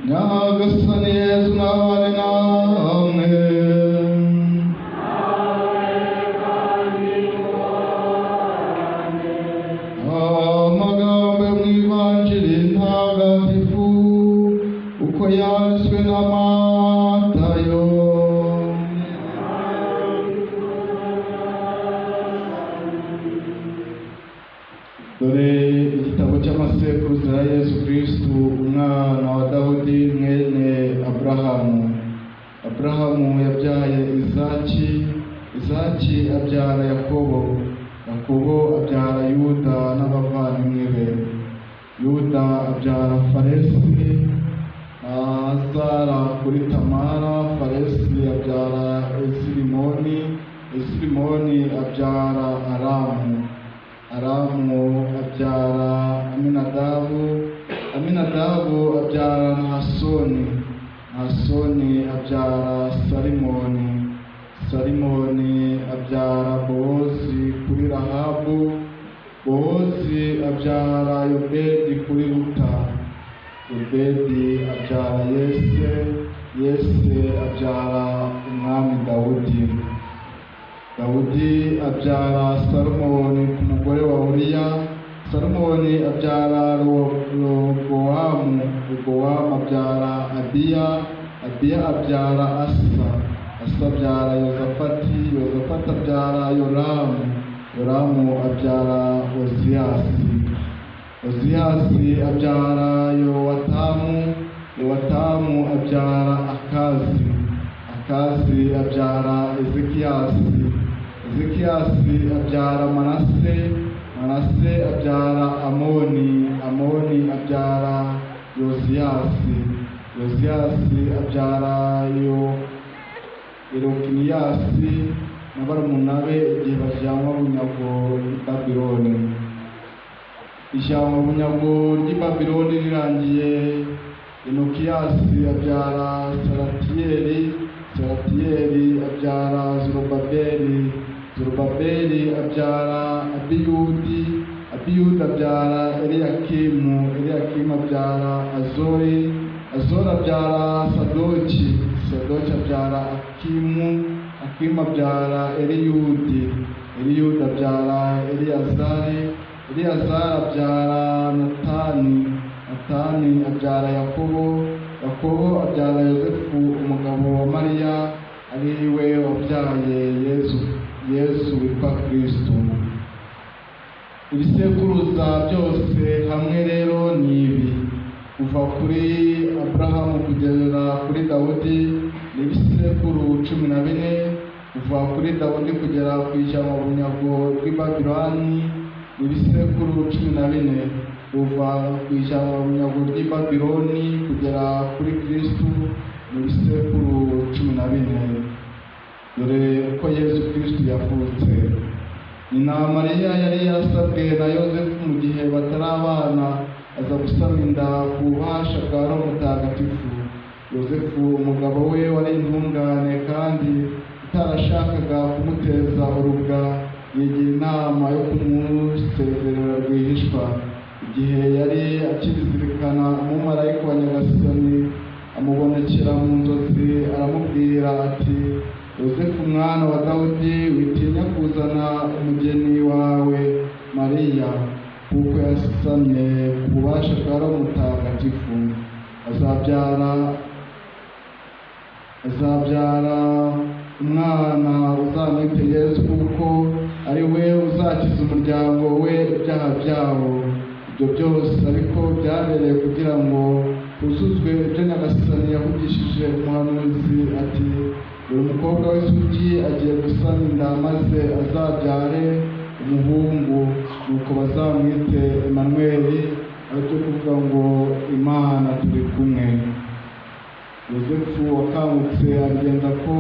nyagasani yezu n'abane namwe. Amagambo yo mu ivanjiri ntagatifu uko yanditswe na Matayo. Dore igitabo cy'amasekuruza ya Yesu Kristu umwana wa Dawudi mwene Aburahamu. Aburahamu yabyaye Izaki, Izaki abyara Yakobo, Yakobo abyara Yuda n'abavandimwe be. Yuda abyara Faresi, Zara kuri Tamara. Faresi abyara Esirimoni, Esirimoni abyara Aramu, Aramu abyara Aminadabu, Aminadabu abyara Nahasoni, Nahasoni abyara Salimoni, Salimoni abyara Bowozi kuri Rahabu, Bowozi abyara Yobedi kuri Ruta, Yobedi abyara Yese, Yese abyara umwami Dawudi, Dawudi abyara Salomoni ku mugore wa Uriya, Salomoni abyara Robowamu, Robowamu abyara Abiya, Abiya abyara Asa, Asa abyara Yozafati, Yozafati abyara Yoramu, Yoramu abyara Oziyasi, Oziyasi abyara Yowatamu, Yowatamu abyara Akazi, Akazi abyara Ezekiyasi, Ezekiyasi abyara Manase, Manase abyara Amoni, Amoni abyara Yoziyasi, Yoziyasi abyara Yerokiniyasi na barumuna be igihe bajyanwa bunyago i Babuloni. Ijyanwa bunyago ry'i Babuloni rirangiye, Enokiyasi abyara Salatiyeli, Salatiyeli abyara Zorobabeli, Zorobabeli abyara Abiyudi, Abiyudi abyara Eliyakimu, Eliyakimu abyara Azori, Azori abyara Sadoki, Sadoki abyara Akimu, Akimu abyara Eliyudi, Eliyudi abyara Eliyazari, Eliyazari abyara Natani, Natani abyara Yakobo, Yakobo abyara Yosefu umugabo wa Mariya ari we wabyaye Yesu witwa Kristo. Ibisekuruza byose hamwe rero ni ibi: kuva kuri Aburahamu kugera kuri Dawudi ni ibisekuru 14, kuva kuri Dawudi kugera ku ijambo bunyago rw'i Babuloni ni ibisekuru 14, kuva ku ijambo bunyago ry'i Babuloni kugera kuri Kristo ni ibisekuru 14. Dore uko Yesu Kristo yavutse. Nyina Mariya yari yarasabwe na Yosefu mu gihe batarabana, aza gusama inda ku bubasha bwa Roho Mutagatifu. Yosefu umugabo we wari intungane kandi utarashakaga kumuteza urubwa, yigira inama yo kumusezerera rwihishwa. Igihe yari akizirikana, umumarayika wa Nyagasani amubonekera mu nzozi, aramubwira ati: Yosefu mwana wa Dawudi, witinya kuzana umugeni wawe Mariya, kuko yasamye ku bubasha bwa Roho Mutagatifu. Azabyara umwana uzamwite Yesu, kuko ari we uzakiza umuryango we ibyaha byawo. Ibyo byose ariko byabereye kugira ngo huzuzwe ibyo Nyagasani yavugishije umuhanuzi ati: uyu mukobwa w'isugi agiye gusama inda, maze azabyare umuhungu, nuko bazamwite Emanuweli, aricyo kuvuga ngo Imana turi kumwe. Yosefu wakangutse abigenza ko